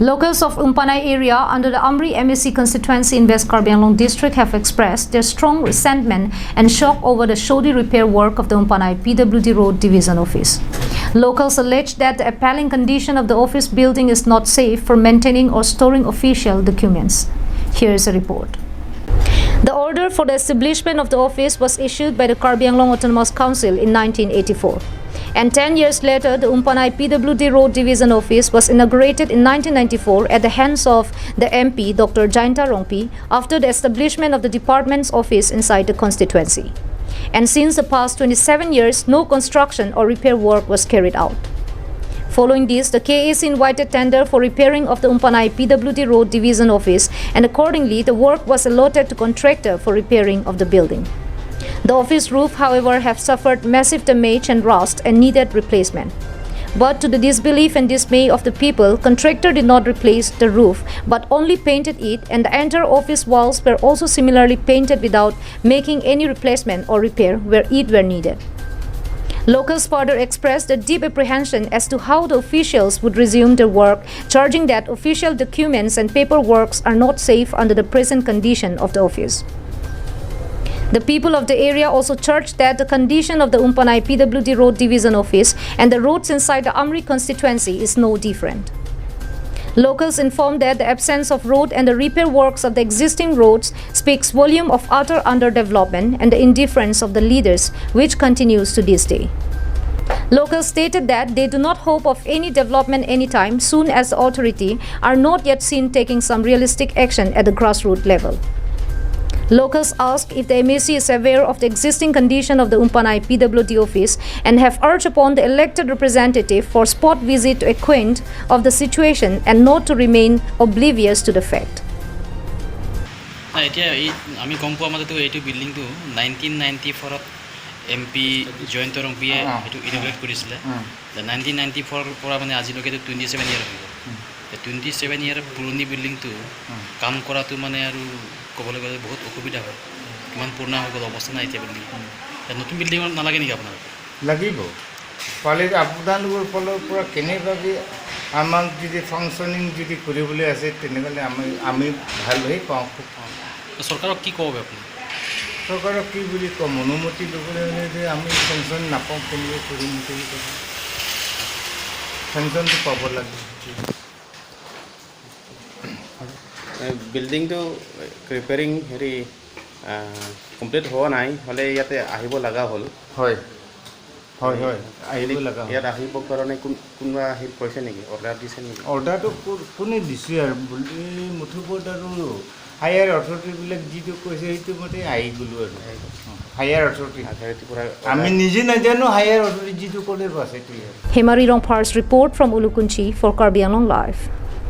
Locals of Umpanai area under the Amri MSC constituency in West Karbi Anglong district have expressed their strong resentment and shock over the shoddy repair work of the Umpanai PWD Road Division office. Locals allege that the appalling condition of the office building is not safe for maintaining or storing official documents. Here is a report. The order for the establishment of the office was issued by the Karbi Anglong Autonomous Council in 1984. And 10 years later, the Umpanai PWD Road Division office was inaugurated in 1994 at the hands of the MP, Dr. Jainta Rongpi, after the establishment of the department's office inside the constituency. And since the past 27 years, no construction or repair work was carried out. Following this, the KAC invited tender for repairing of the Umpanai PWD Road Division office, and accordingly, the work was allotted to contractor for repairing of the building. The office roof, however, have suffered massive damage and rust and needed replacement. But to the disbelief and dismay of the people, contractor did not replace the roof but only painted it, and the entire office walls were also similarly painted without making any replacement or repair where it were needed. Locals further expressed a deep apprehension as to how the officials would resume their work, charging that official documents and paperwork are not safe under the present condition of the office. The people of the area also charged that the condition of the Umpanai PWD Road Division office and the roads inside the Amri constituency is no different. Locals informed that the absence of road and the repair works of the existing roads speaks volume of utter underdevelopment and the indifference of the leaders, which continues to this day. Locals stated that they do not hope of any development anytime soon, as the authority are not yet seen taking some realistic action at the grassroots level. Locals asked if the MSC is aware of the existing condition of the Umpanai PWD office and have urged upon the elected representative for spot visit to acquaint of the situation and not to remain oblivious to the fact. আমি গম পোৱা মতে এইটো বিল্ডিংটো 1994 MP Jayanta ৰংপিয়ে এইটো ইনগ্ৰেট কৰিছিলে 1994 পৰা মানে আজিলৈকে 27 ইয়াৰ হৈ গ'ল 27 ইয়াৰ পুৰণি বিল্ডিংটো কাম কৰাটো মানে আৰু ক'বলৈ গ'লে বহুত অসুবিধা হয় কিমান পুৰণা হৈ গ'ল অৱস্থা নাই এতিয়া বিল্ডিং নতুন বিল্ডিং নালাগে নেকি আপোনাৰ লাগিব পালে আপোনালোকৰ ফালৰ পৰা কেনেবাকৈ আমাক যদি ফাংচনিং যদি কৰিবলৈ আছে তেনেহ'লে আমি ভাল হৈ পাওঁ চৰকাৰক কি ক'ব আপুনি চৰকাৰক কি বুলি ক'ম অনুমতি ল'বলৈ হ'লে যে আমি ফাংচন নাপাওঁ কেনেকৈ কৰিম ফাংচনটো পাব লাগে বিল্ডিংটো ৰিপেয়াৰিং হেৰি কমপ্লিট হোৱা নাই হ'লে ইয়াতে আহিব লগা হ'ল হয় হয় হয় আহিব লগা ইয়াত আহিবৰ কাৰণে কোনোবা আহি কৈছে নেকি অৰ্ডাৰ দিছে নেকি অৰ্ডাৰটো কোনে দিছে আৰু বুলি মুঠোপত আৰু হায়াৰ অথৰিটিবিলাক যিটো কৈছে সেইটো মতে আহি গ'লোঁ আৰু হায়াৰ অথৰিটিৰ পৰা আমি নিজে নাজানো হায়াৰ অথৰিটি যিটো ক'লে বাছ সেইটোৱে Hemari Rongpar's report from Ulukunchi for Karbi Anglong Live.